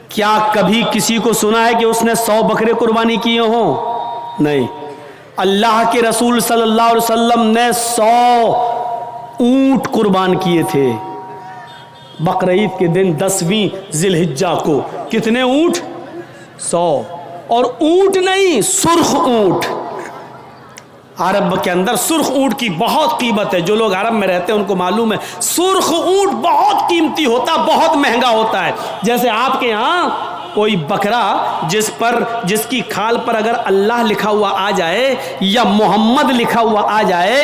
کیا کبھی کسی کو سنا ہے کہ اس نے 100 بکرے قربانی کیے ہوں؟ نہیں. اللہ کے رسول صلی اللہ علیہ وسلم نے 100 اونٹ قربان کیے تھے بقرعید کے دن 10ویں ذی الحجہ کو. کتنے اونٹ؟ 100. اور اونٹ نہیں، سرخ اونٹ. عرب کے اندر سرخ اونٹ کی بہت قیمت ہے. جو لوگ عرب میں رہتے ہیں ان کو معلوم ہے سرخ اونٹ بہت قیمتی ہوتا، بہت مہنگا ہوتا ہے. جیسے آپ کے ہاں کوئی بکرا جس کی کھال پر اگر اللہ لکھا ہوا آ جائے یا محمد لکھا ہوا آ جائے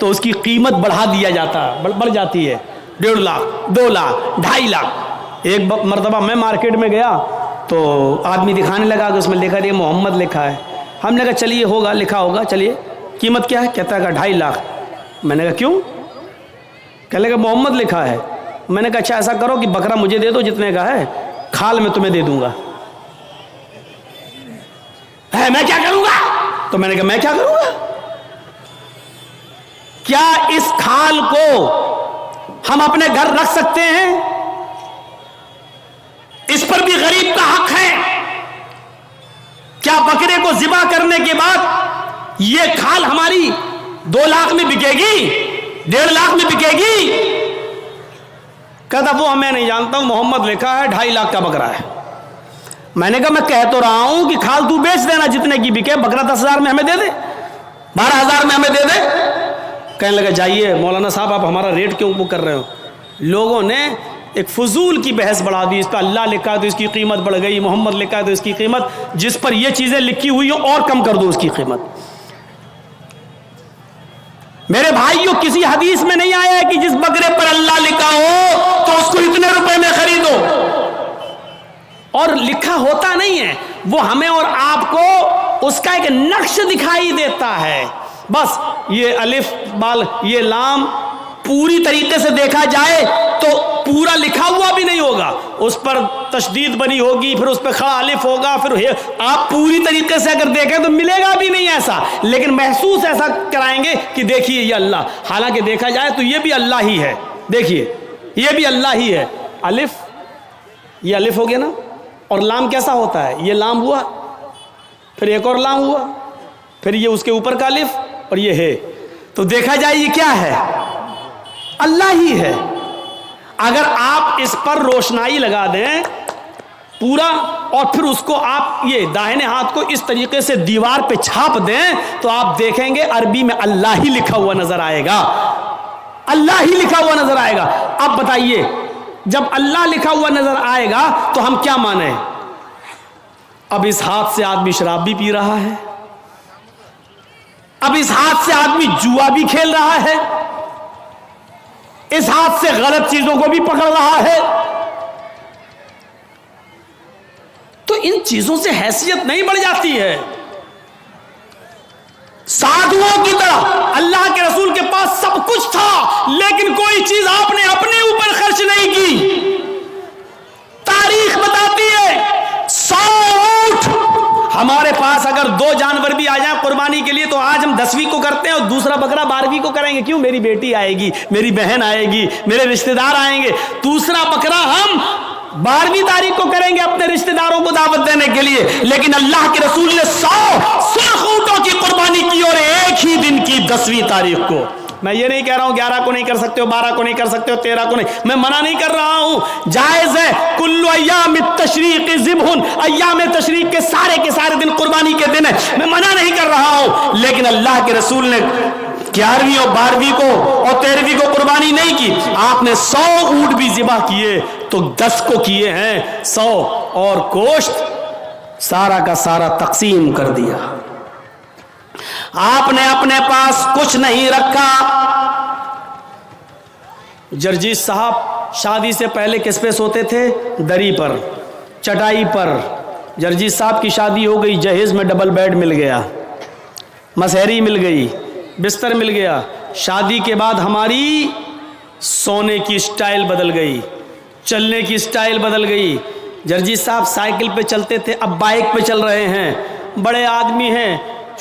تو اس کی قیمت بڑھا دیا جاتا، بڑھ جاتی ہے. 1.5 لاکھ، 2 لاکھ، 2.5 لاکھ. ایک مرتبہ میں مارکیٹ میں گیا تو آدمی دکھانے لگا کہ اس میں لکھا ہے محمد لکھا ہے. ہم نے کہا چلیے ہوگا، لکھا ہوگا، چلیے قیمت کیا ہے؟ کہتا ہے 2.5 لاکھ. میں نے کہا کیوں؟ کہنے لگا محمد لکھا ہے. میں نے کہا اچھا ایسا کرو کہ بکرا مجھے دے دو جتنے کا ہے، کھال میں تمہیں دے دوں گا. میں کیا کروں گا؟ تو میں نے کہا میں کیا کروں گا؟ کیا اس کھال کو ہم اپنے گھر رکھ سکتے ہیں؟ اس پر بھی غریب کا حق ہے. کیا بکرے کو ذبح کرنے کے بعد یہ کھال ہماری 2 لاکھ میں بکے گی، 1.5 لاکھ میں بکے گی؟ کہتا وہ میں نہیں جانتا ہوں، محمد لکھا ہے 2.5 لاکھ کا بکرا ہے. میں نے کہا میں کہہ تو رہا ہوں کہ کھال تو بیچ دینا جتنے کی بکے، بکرا 10,000 میں ہمیں دے دے، 12,000 میں ہمیں دے دے. کہنے لگا جائیے مولانا صاحب آپ ہمارا ریٹ کیوں کر رہے ہو؟ لوگوں نے ایک فضول کی بحث بڑھا دی. اس پہ اللہ لکھا ہے تو اس کی قیمت بڑھ گئی، محمد لکھا ہے تو اس کی قیمت، جس پر یہ چیزیں لکھی ہوئی ہوں اور کم کر دو اس کی قیمت. میرے بھائیوں کسی حدیث میں نہیں آیا ہے کہ جس بکرے پر اللہ لکھا ہو تو اس کو اتنے روپے میں خریدو. اور لکھا ہوتا نہیں ہے، وہ ہمیں اور آپ کو اس کا ایک نقش دکھائی دیتا ہے. بس یہ الف بال یہ لام پوری طریقے سے دیکھا جائے تو پورا لکھا ہوا بھی نہیں ہوگا، اس پر تشدید بنی ہوگی، پھر اس پہ کھڑا الف ہوگا، پھر آپ پوری طریقے سے اگر دیکھیں تو ملے گا بھی نہیں ایسا. لیکن محسوس ایسا کرائیں گے کہ دیکھیے یہ اللہ، حالانکہ دیکھا جائے تو یہ بھی اللہ ہی ہے. دیکھیے یہ بھی اللہ ہی ہے. الف، یہ الف ہو گیا نا. اور لام کیسا ہوتا ہے؟ یہ لام ہوا، پھر ایک اور لام ہوا، پھر یہ اس کے اوپر کا الف اور یہ ہے. تو دیکھا جائے یہ کیا ہے؟ اللہ ہی ہے. اگر آپ اس پر روشنائی لگا دیں پورا اور پھر اس کو آپ یہ داہنے ہاتھ کو اس طریقے سے دیوار پہ چھاپ دیں تو آپ دیکھیں گے عربی میں اللہ ہی لکھا ہوا نظر آئے گا. اللہ ہی لکھا ہوا نظر آئے گا. اب بتائیے جب اللہ لکھا ہوا نظر آئے گا تو ہم کیا مانیں؟ اب اس ہاتھ سے آدمی شراب بھی پی رہا ہے، اب اس ہاتھ سے آدمی جوا بھی کھیل رہا ہے، اس ہاتھ سے غلط چیزوں کو بھی پکڑ رہا ہے. تو ان چیزوں سے حیثیت نہیں بڑھ جاتی ہے؟ سادھوؤں کی طرح اللہ کے رسول کے پاس سب کچھ تھا لیکن کوئی چیز آپ نے اپنے اوپر خرچ نہیں کی. تاریخ بتاتی ہے 100 اونٹ ہمارے پاس اگر 2 جانور بھی آ جائیں قربانی کے لیے تو آج ہم 10ویں کو کرتے ہیں اور دوسرا بکرا 12ویں کو کریں گے. کیوں؟ میری بیٹی آئے گی، میری بہن آئے گی، میرے رشتہ دار آئیں گے. دوسرا بکرا ہم 12ویں تاریخ کو کریں گے اپنے رشتہ داروں کو دعوت دینے کے لیے. لیکن اللہ کے رسول نے 100 سرخ اونٹوں کی قربانی کی اور ایک ہی دن کی 10ویں تاریخ کو. میں یہ نہیں کہہ رہا ہوں 11 کو نہیں کر سکتے ہو، 12 کو نہیں کر سکتے ہو، 13 کو نہیں. میں منع نہیں کر رہا ہوں، جائز ہے. کل ایام التشریق ذبح، ایام تشریق کے سارے دن قربانی کے دن ہے. میں منع نہیں کر رہا ہوں، لیکن اللہ کے رسول نے 11ویں اور 12ویں کو اور 13ویں کو قربانی نہیں کی. آپ نے 100 اونٹ بھی ذبح کیے تو 10 کو کیے ہیں. 100 اور گوشت سارا کا سارا تقسیم کر دیا. آپ نے اپنے پاس کچھ نہیں رکھا. جرجیت صاحب شادی سے پہلے کس پہ سوتے تھے؟ دری پر، چٹائی پر. جرجیت صاحب کی شادی ہو گئی، جہیز میں ڈبل بیڈ مل گیا، مسہری مل گئی، بستر مل گیا. شادی کے بعد ہماری سونے کی سٹائل بدل گئی، چلنے کی سٹائل بدل گئی. جرجیت صاحب سائیکل پہ چلتے تھے، اب بائک پہ چل رہے ہیں. بڑے آدمی ہیں،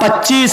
25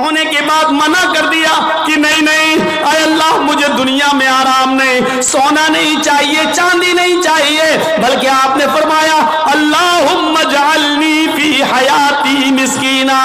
ہونے کے بعد منع کر دیا کہ نہیں نہیں اے اللہ مجھے دنیا میں آرام نہیں، سونا نہیں چاہیے، چاندی نہیں چاہیے، بلکہ آپ نے فرمایا اللہم اجعلنی فی حیاتی مسکینا،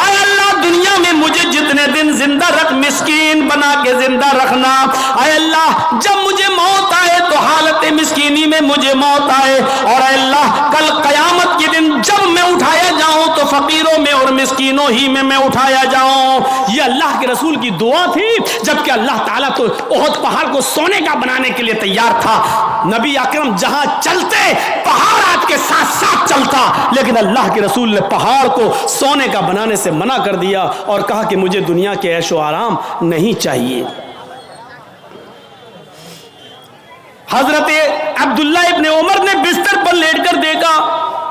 اے اللہ دنیا میں مجھے جتنے دن زندہ رکھ مسکین بنا کے زندہ رکھنا، اے اللہ جب مجھے موت آئے تو حالت مسکینی میں مجھے موت آئے، اور اے اللہ کل قیامت کے دن جب میں اٹھایا جاؤں تو فقیروں میں اور مسکینوں ہی میں اٹھایا جاؤں۔ یہ اللہ کے رسول کی دعا تھی، جبکہ اللہ تعالیٰ تو احد پہاڑ کو سونے کا بنانے کے لیے تیار تھا۔ نبی اکرم جہاں چلتے پہاڑ آپ کے ساتھ ساتھ چلتا، لیکن اللہ کے رسول نے پہاڑ کو سونے کا بنانے سے منع کر دیا اور کہا کہ مجھے دنیا کے عیش و آرام نہیں چاہیے۔ حضرت عبداللہ ابن عمر نے بستر پر لیٹ کر دیکھا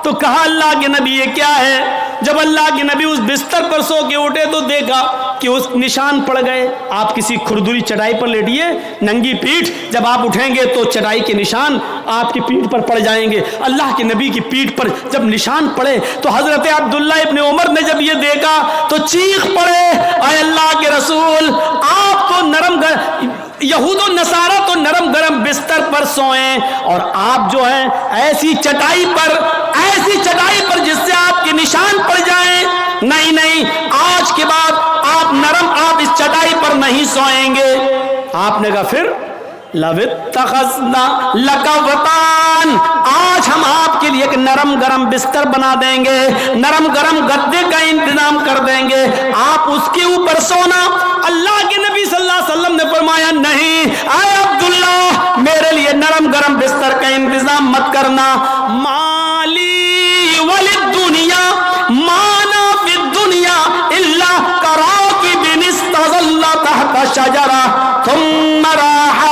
تو کہا اللہ کے نبی یہ کیا ہے؟ جب اللہ کے نبی اس بستر پر سو کے اٹھے تو دیکھا کہ اس نشان پڑ گئے۔ آپ کسی کھردری چٹائی پر لیٹیے، ننگی پیٹھ، جب آپ اٹھیں گے تو چٹائی کے نشان آپ کی پیٹھ پر پڑ جائیں گے۔ اللہ کے نبی کی پیٹھ پر جب نشان پڑے تو حضرت عبداللہ ابن عمر نے جب یہ دیکھا تو چیخ پڑے اے اللہ کے رسول، آپ تو نرم یہود و نصارہ تو نرم گرم بستر پر سوئیں، اور آپ جو ہیں ایسی چٹائی پر جس سے آپ کے نشان پڑ جائیں، نہیں نہیں آج کے بعد آپ اس چٹائی پر نہیں سوئیں گے۔ آپ نے کہا پھر لَوِ اتَّخَذْنَا لَكَ وَطَانًا، آج ہم آپ کے لیے ایک نرم گرم بستر بنا دیں گے، نرم گرم گدے کا انتظام کر دیں گے، آپ اس کے اوپر سونا۔ اللہ کے نبی صلی اللہ علیہ وسلم نے فرمایا نہیں اے عبداللہ میرے لیے نرم گرم بستر کا انتظام مت کرنا۔ مالی وللدنیا مانا فی الدنیا الا کراکب استظل تحت شجرہ ثم راحا،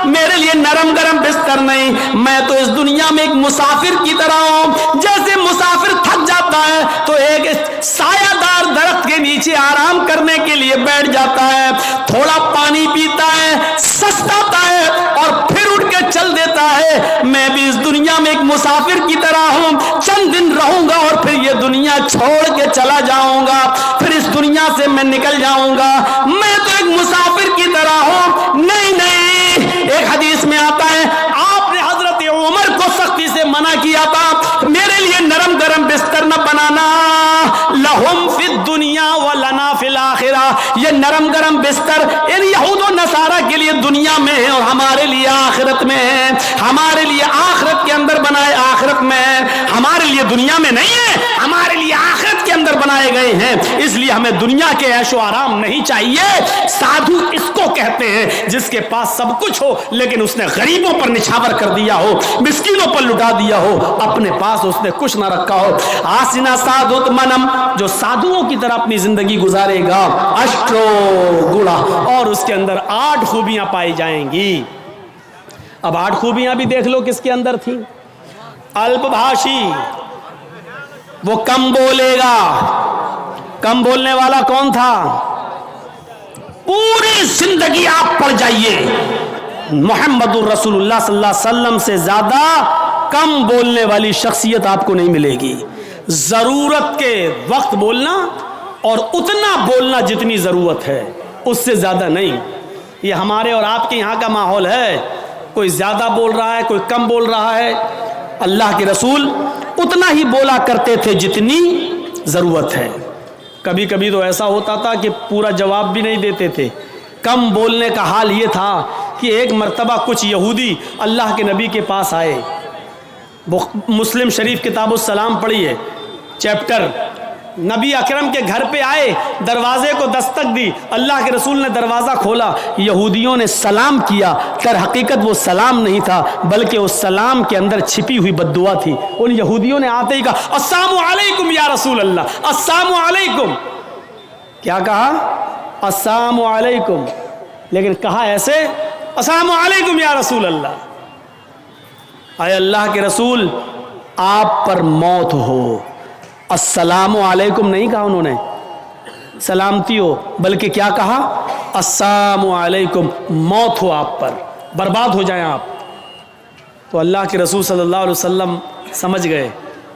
میرے لیے نرم گرم بستر نہیں، میں تو اس دنیا میں ایک مسافر کی طرح ہوں۔ جیسے مسافر تھک جاتا ہے تو ایک سایہ دار درخت کے نیچے آرام کرنے کے لیے بیٹھ جاتا ہے، تھوڑا پانی پیتا ہے، سستاتا ہے اور پھر اٹھ کے چل دیتا ہے۔ میں بھی اس دنیا میں ایک مسافر کی طرح ہوں، چند دن رہوں گا اور پھر یہ دنیا چھوڑ کے چلا جاؤں گا، پھر اس دنیا سے میں نکل جاؤں گا۔ میں تو ایک مسافر کی طرح ہوں۔ نہیں نہیں، ایک حدیث میں آتا ہے آپ نے حضرت عمر کو سختی سے منع کیا تھا میرے لیے نرم گرم بستر نہ بنانا، لہم فی الدنیا ولنا فی الآخرہ، یہ نرم گرم بستر ان یہود و نصارہ کے لیے دنیا میں ہے اور ہمارے لیے آخرت میں ہے، ہمارے لیے آخرت کے اندر بنائے آخرت میں ہے، ہمارے لیے دنیا میں نہیں ہے، ہمارے لیے آخرت کے اندر بنائے گئے ہیں، اس لیے ہمیں دنیا کے عیش و آرام نہیں چاہیے۔ سادھو اس کو کہتے ہیں جس کے پاس سب کچھ ہو لیکن اس نے غریبوں پر نچھاور کر دیا ہو، مسکینوں پر لٹا دیا ہو، اپنے پاس اس نے کچھ نہ رکھا ہو۔ آسنا سادھوت منم، جو سادھوؤں کی طرح اپنی زندگی گزارے گا، اشٹرو گڑا، اور اس کے اندر 8 خوبیاں پائی جائیں گی۔ اب 8 خوبیاں بھی دیکھ لو کس کے اندر تھیں۔ الپ بھاشی، وہ کم بولے گا۔ کم بولنے والا کون تھا؟ پوری زندگی آپ پڑھ جائیے، محمد الرسول اللہ صلی اللہ علیہ وسلم سے زیادہ کم بولنے والی شخصیت آپ کو نہیں ملے گی۔ ضرورت کے وقت بولنا اور اتنا بولنا جتنی ضرورت ہے، اس سے زیادہ نہیں۔ یہ ہمارے اور آپ کے یہاں کا ماحول ہے، کوئی زیادہ بول رہا ہے، کوئی کم بول رہا ہے۔ اللہ کے رسول اتنا ہی بولا کرتے تھے جتنی ضرورت ہے۔ کبھی کبھی تو ایسا ہوتا تھا کہ پورا جواب بھی نہیں دیتے تھے۔ کم بولنے کا حال یہ تھا کہ ایک مرتبہ کچھ یہودی اللہ کے نبی کے پاس آئے۔ مسلم شریف کتاب السلام پڑھیے چیپٹر، نبی اکرم کے گھر پہ آئے، دروازے کو دستک دی، اللہ کے رسول نے دروازہ کھولا، یہودیوں نے سلام کیا، در حقیقت وہ سلام نہیں تھا بلکہ اس سلام کے اندر چھپی ہوئی بد دعا تھی۔ ان یہودیوں نے آتے ہی کہا السلام علیکم یا رسول اللہ، السلام علیکم۔ کیا کہا؟ السلام علیکم، لیکن کہا ایسے السلام علیکم یا رسول اللہ۔ اے اللہ کے رسول آپ پر موت ہو۔ السلام علیکم نہیں کہا انہوں نے، سلامتی ہو، بلکہ کیا کہا؟ السلام علیکم، موت ہو آپ پر، برباد ہو جائیں آپ۔ تو اللہ کے رسول صلی اللہ علیہ وسلم سمجھ گئے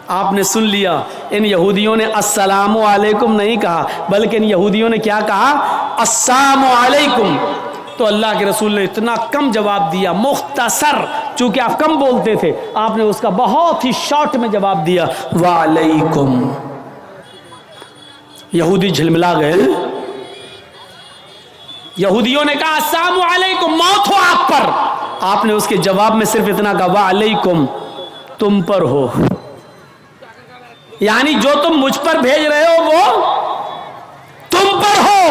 آپ نے سن لیا ان یہودیوں نے السلام علیکم نہیں کہا بلکہ ان یہودیوں نے کیا کہا السلام علیکم. تو اللہ کے رسول نے اتنا کم جواب دیا مختصر, چونکہ آپ کم بولتے تھے, آپ نے اس کا بہت ہی شارٹ میں جواب دیا وعلیکم. یہودی جھلملا گئے. یہودیوں نے کہا السلام علیکم موت ہو آپ پر, آپ نے اس کے جواب میں صرف اتنا کہا وعلیکم تم پر ہو, یعنی جو تم مجھ پر بھیج رہے ہو وہ تم پر ہو.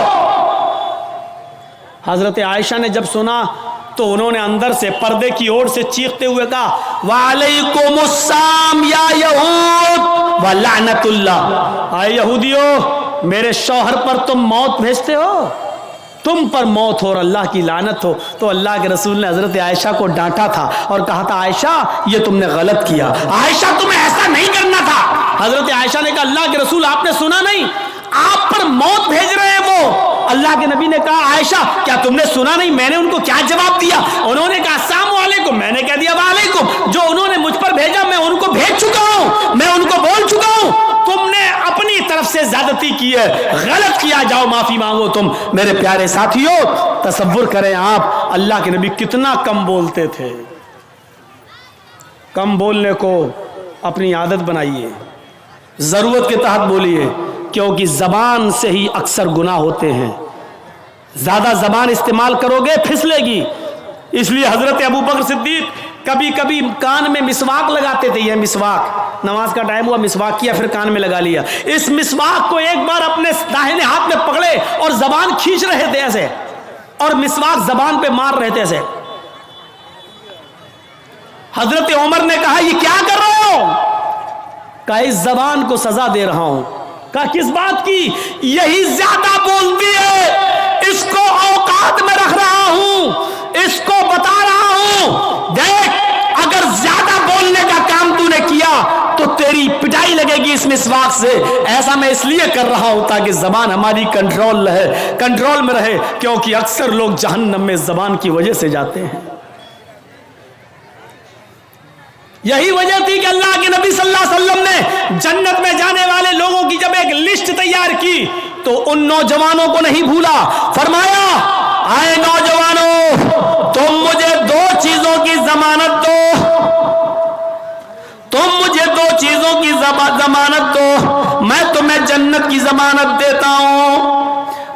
حضرت عائشہ نے جب سنا تو انہوں نے اندر سے پردے کی اوٹ سے چیختے ہوئے کہا وعلیکم السلام یا یہود ولعنت اللہ. اے یہودیو میرے شوہر پر تم موت بھیجتے ہو, تم پر موت ہو اور اللہ کی لعنت ہو. تو اللہ کے رسول نے حضرت عائشہ کو ڈانٹا تھا اور کہا تھا عائشہ یہ تم نے غلط کیا, عائشہ تمہیں ایسا نہیں کرنا تھا. حضرت عائشہ نے کہا اللہ کے رسول آپ نے سنا نہیں, آپ پر موت بھیج رہے ہیں وہ. اللہ کے نبی نے کہا عائشہ کیا تم نے سنا نہیں میں نے ان کو کیا جواب دیا؟ انہوں نے کہا السلام علیکم, میں نے کہہ دیا وعلیکم. جو انہوں نے مجھ پر بھیجا میں ان کو بھیج چکا ہوں, میں ان کو بول چکا ہوں. تم نے اپنی طرف سے زیادتی کی ہے, غلط کیا, جاؤ معافی مانگو تم. میرے پیارے ساتھیو تصور کریں آپ اللہ کے نبی کتنا کم بولتے تھے. کم بولنے کو اپنی عادت بنائیے, ضرورت کے تحت بولیے, کیونکہ زبان سے ہی اکثر گناہ ہوتے ہیں. زیادہ زبان استعمال کرو گے پھسلے گی. اس لیے حضرت ابو بکر صدیق کبھی کبھی کان میں مسواک لگاتے تھے. یہ مسواک, نماز کا ٹائم ہوا مسواک کیا پھر کان میں لگا لیا. اس مسواک کو ایک بار اپنے داہنے ہاتھ میں پکڑے اور زبان کھینچ رہے تھے ایسے, اور مسواک زبان پہ مار رہے تھے ایسے. حضرت عمر نے کہا یہ کیا کر رہے ہو؟ کہا اس زبان کو سزا دے رہا ہوں. کہا کس بات کی؟ یہی زیادہ بولتی ہے, اس کو اوقات میں رکھ رہا ہوں, اس کو بتا رہا ہوں دیکھ اگر زیادہ بولنے کا کام تو نے کیا تو تیری پٹائی لگے گی اس مسواک سے. ایسا میں اس لیے کر رہا ہوں تاکہ زبان ہماری کنٹرول میں رہے, کیونکہ اکثر لوگ جہنم میں زبان کی وجہ سے جاتے ہیں. یہی وجہ تھی کہ اللہ کے نبی صلی اللہ علیہ وسلم نے جنت میں جانے والے لوگوں کی جب ایک لسٹ تیار کی تو ان نوجوانوں کو نہیں بھولا. فرمایا آئے نوجوانوں تم مجھے دو چیزوں کی ضمانت دو, تم مجھے دو چیزوں کی ضمانت دو, میں تمہیں جنت کی ضمانت دیتا ہوں.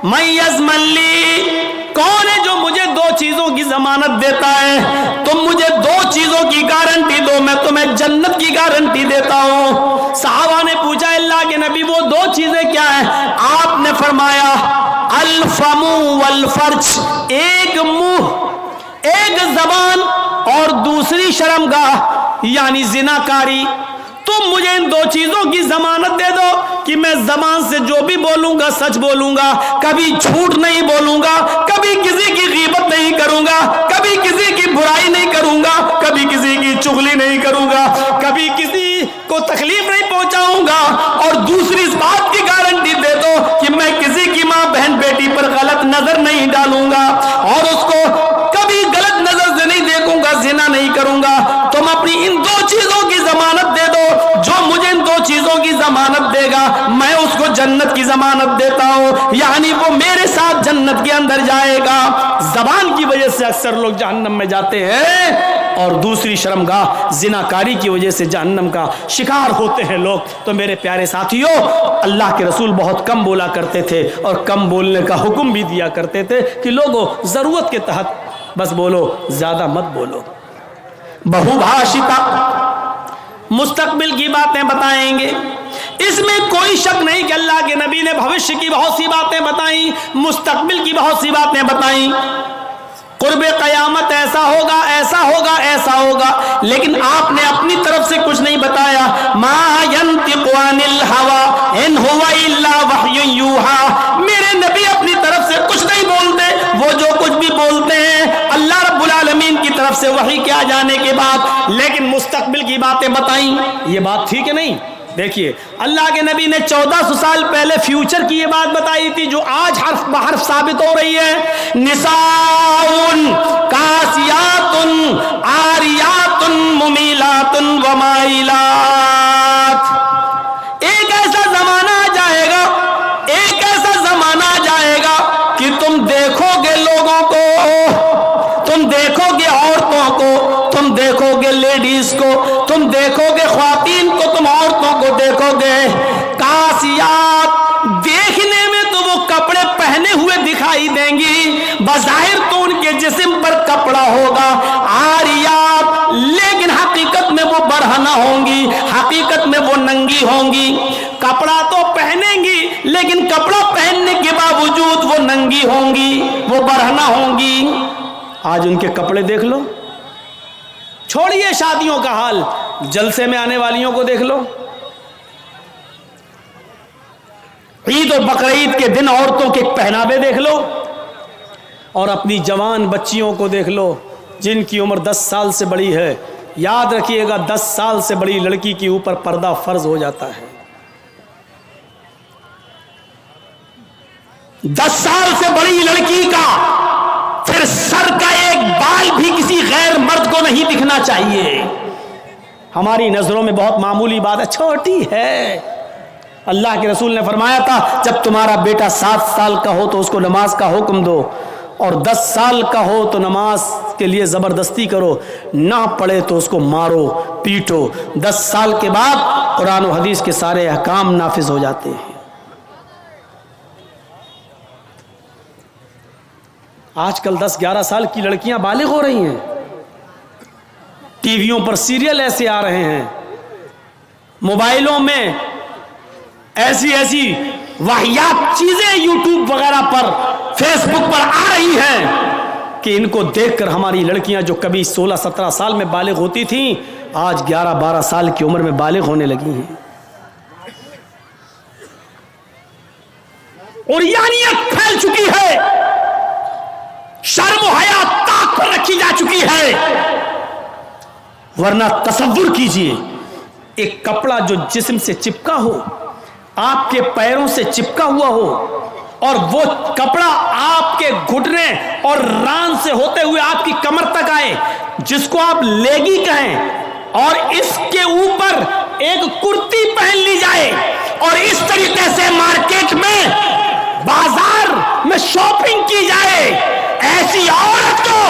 من یضمن لی, کون ہے جو مجھے دو چیزوں کی ضمانت دیتا ہے؟ تم مجھے دو چیزوں کی گارنٹی دو, میں تمہیں جنت کی گارنٹی دیتا ہوں. صحابہ نے پوچھا اللہ کے نبی وہ دو چیزیں کیا ہیں؟ آپ نے فرمایا الفم والفرج, ایک منہ, ایک زبان اور دوسری شرمگاہ یعنی زناکاری. تم مجھے ان دو چیزوں کی ضمانت دے دو کہ میں زبان سے جو بھی بولوں گا سچ بولوں گا, کبھی جھوٹ نہیں بولوں گا, کبھی کسی کی غیبت نہیں کروں گا, کبھی کسی کی برائی نہیں کروں گا, کبھی کسی کی چغلی نہیں کروں گا, کبھی کسی کو تکلیف نہیں پہنچاؤں گا. اور دوسری اس بات کی گارنٹی دے دو کہ میں کسی کی ماں بہن بیٹی پر غلط نظر نہیں ڈالوں گا اور اس کو کبھی غلط نظر سے نہیں دیکھوں گا, زنا نہیں کروں گا. تم اپنی ان دو چیزوں کی ضمانت دے دو, جو مجھے ان دو چیزوں کی ضمانت دے گا میں اس کو جنت کی ضمانت دیتا ہوں, یعنی وہ میرے ساتھ جنت کے اندر جائے گا. زبان کی وجہ سے اکثر لوگ جہنم میں جاتے ہیں اور دوسری شرمگاہ زناکاری کی وجہ سے جہنم کا شکار ہوتے ہیں لوگ. تو میرے پیارے ساتھیوں اللہ کے رسول بہت کم بولا کرتے تھے اور کم بولنے کا حکم بھی دیا کرتے تھے کہ لوگوں ضرورت کے تحت بس بولو, زیادہ مت بولو. بہو بھاشتا, مستقبل کی باتیں بتائیں گے, اس میں کوئی شک نہیں کہ اللہ کے نبی نے بھوشیہ کی بہت سی باتیں بتائیں, مستقبل کی بہت سی باتیں بتائیں. قرب قیامت ایسا ہوگا, ایسا ہوگا, ایسا ہوگا, لیکن آپ نے اپنی طرف سے کچھ نہیں بتایا. ما ينطق عن الهوى ان هو الا وحی یوحى, میرے نبی اپنی طرف سے کچھ نہیں بولتے, وہ جو کچھ بھی بولتے ہیں اللہ رب العالمین کی طرف سے وحی کیا جانے کے بعد. لیکن مستقبل کی باتیں بتائیں, یہ بات ٹھیک ہے نہیں؟ دیکھیے اللہ کے نبی نے 1400 سال پہلے فیوچر کی یہ بات بتائی تھی جو آج حرف بحرف ثابت ہو رہی ہے. نساؤن کاسیاتن عاریاتن ممیلاتن ومائلات, لیڈیز کو تم دیکھو گے, خواتین کو تم عورتوں کو دیکھو گے, کاسیات, دیکھنے میں تو وہ کپڑے پہنے ہوئے دکھائی دیں گی, بظاہر تو ان کے جسم پر کپڑا ہوگا, عاریات, لیکن حقیقت میں وہ برہنہ ہوں گی, حقیقت میں وہ ننگی ہوں گی. کپڑا تو پہنیں گی لیکن کپڑا پہننے کے باوجود وہ ننگی ہوں گی, وہ برہنہ ہوں گی. آج ان کے کپڑے دیکھ لو, چھوڑیے شادیوں کا حال, جلسے میں آنے والیوں کو دیکھ لو. عید اور بقرعید کے دن عورتوں کے پہناوے دیکھ لو, اور اپنی جوان بچیوں کو دیکھ لو جن کی عمر 10 سال سے بڑی ہے. یاد رکھیے گا 10 سال سے بڑی لڑکی کے اوپر پردہ فرض ہو جاتا ہے. 10 سال سے بڑی لڑکی کا پھر سر کا ایک بال بھی کسی غیر مرد کو نہیں دکھنا چاہیے. ہماری نظروں میں بہت معمولی بات ہے, چھوٹی ہے. اللہ کے رسول نے فرمایا تھا جب تمہارا بیٹا 7 سال کا ہو تو اس کو نماز کا حکم دو, اور 10 سال کا ہو تو نماز کے لیے زبردستی کرو, نہ پڑھے تو اس کو مارو پیٹو. 10 سال کے بعد قرآن و حدیث کے سارے احکام نافذ ہو جاتے ہیں. آج کل 10-11 سال کی لڑکیاں بالغ ہو رہی ہیں. ٹی ویوں پر سیریل ایسے آ رہے ہیں, موبائلوں میں ایسی ایسی واہیات چیزیں یوٹیوب وغیرہ پر, فیس بک پر آ رہی ہیں کہ ان کو دیکھ کر ہماری لڑکیاں جو کبھی 16-17 سال میں بالغ ہوتی تھیں آج 11-12 سال کی عمر میں بالغ ہونے لگی ہیں. عریانیت پھیل چکی ہے, شرم و حیا طاق پر رکھی جا چکی ہے. ورنہ تصور کیجئے ایک کپڑا جو جسم سے چپکا ہو, آپ کے پیروں سے چپکا ہوا ہو, اور وہ کپڑا آپ کے گھٹنے اور ران سے ہوتے ہوئے آپ کی کمر تک آئے, جس کو آپ لیگی کہیں, اور اس کے اوپر ایک کرتی پہن لی جائے, اور اس طریقے سے مارکیٹ میں بازار میں شاپنگ کی جائے. ایسی عورت کو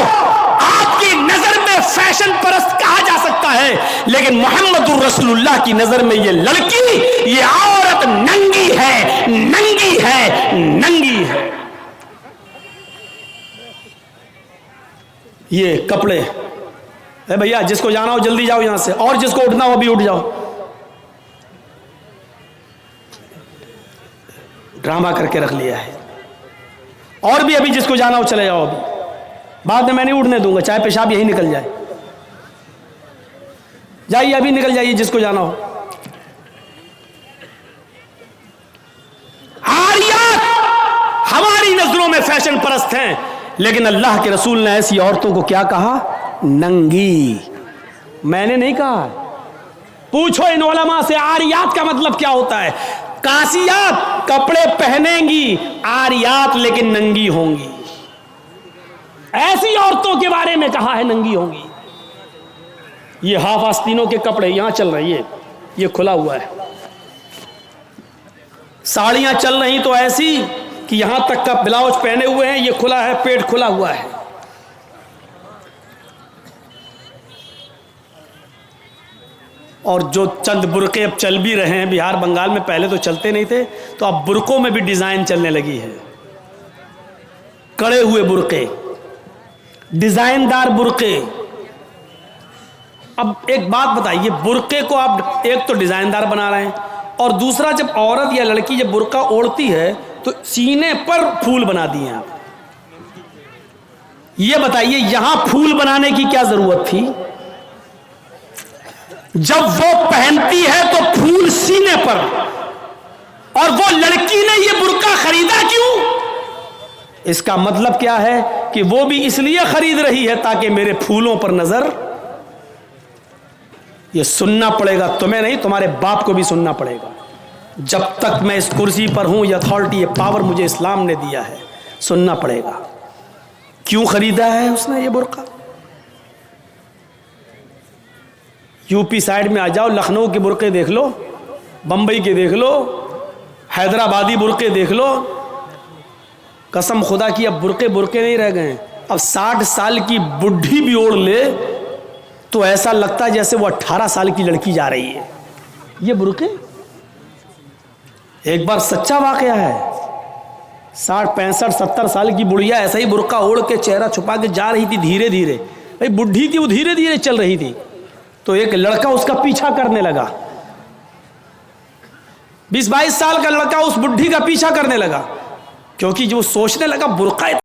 آپ کی نظر میں فیشن پرست کہا جا سکتا ہے, لیکن محمد الرسول اللہ کی نظر میں یہ لڑکی, یہ عورت ننگی ہے, ننگی ہے, ننگی ہے. یہ کپڑے, اے بھیا جس کو جانا ہو جلدی جاؤ یہاں سے, اور جس کو اٹھنا ہو ابھی اٹھ جاؤ. ڈرامہ کر کے رکھ لیا ہے. اور بھی ابھی جس کو جانا ہو چلے جاؤ, ابھی بعد میں نہیں اٹھنے دوں گا, چاہے پیشاب یہی نکل جائے. جائیے ابھی نکل جائیے جس کو جانا ہو. عاریات ہماری نظروں میں فیشن پرست ہیں, لیکن اللہ کے رسول نے ایسی عورتوں کو کیا کہا؟ ننگی. میں نے نہیں کہا, پوچھو ان علماء سے عاریات کا مطلب کیا ہوتا ہے. کاسیات کپڑے پہنیں گی, عاریات لیکن ننگی ہوں گی. ایسی عورتوں کے بارے میں کہا ہے ننگی ہوں گی. یہ ہاف آستینوں کے کپڑے یہاں چل رہی ہے, یہ کھلا ہوا ہے. ساڑیاں چل رہی تو ایسی کہ یہاں تک کا بلاؤز پہنے ہوئے ہیں, یہ کھلا ہے, پیٹ کھلا ہوا ہے. اور جو چند برقعے اب چل بھی رہے ہیں بہار بنگال میں, پہلے تو چلتے نہیں تھے, تو اب برقعوں میں بھی ڈیزائن چلنے لگی ہے. کڑے ہوئے برقعے, ڈیزائن دار برقعے. اب ایک بات بتائیے, برقعے کو آپ ایک تو ڈیزائن دار بنا رہے ہیں, اور دوسرا جب عورت یا لڑکی جب برقع اوڑھتی ہے تو سینے پر پھول بنا دیے آپ. یہ بتائیے یہاں پھول بنانے کی کیا ضرورت تھی؟ جب وہ پہنتی ہے تو پھول سینے پر, اور وہ لڑکی نے یہ برقع خریدا کیوں؟ اس کا مطلب کیا ہے کہ وہ بھی اس لیے خرید رہی ہے تاکہ میرے پھولوں پر نظر. یہ سننا پڑے گا, تمہیں نہیں تمہارے باپ کو بھی سننا پڑے گا. جب تک میں اس کرسی پر ہوں, یہ اتھارٹی, یہ پاور مجھے اسلام نے دیا ہے, سننا پڑے گا. کیوں خریدا ہے اس نے یہ برقع؟ یو پی سائڈ میں آ جاؤ, لکھنؤ کے برقعے دیکھ لو, بمبئی کے دیکھ لو, حیدرآبادی برقعے دیکھ لو. قسم خدا کی اب برقعے نہیں رہ گئے ہیں. اب 60 سال کی بڈھی بھی اوڑھ لے تو ایسا لگتا ہے جیسے وہ 18 سال کی لڑکی جا رہی ہے. یہ برقعے ایک بار سچا واقعہ ہے. 60 65 70 سال کی بڑھیا ایسا ہی برقع اوڑھ کے چہرہ چھپا کے جا رہی تھی دھیرے دھیرے. بھائی بڈھی تھی وہ دھیرے دھیرے چل رہی تھی, تو ایک لڑکا اس کا پیچھا کرنے لگا. 20 22 سال کا لڑکا اس بڈھی کا پیچھا کرنے لگا, کیونکہ جو سوچنے لگا برقع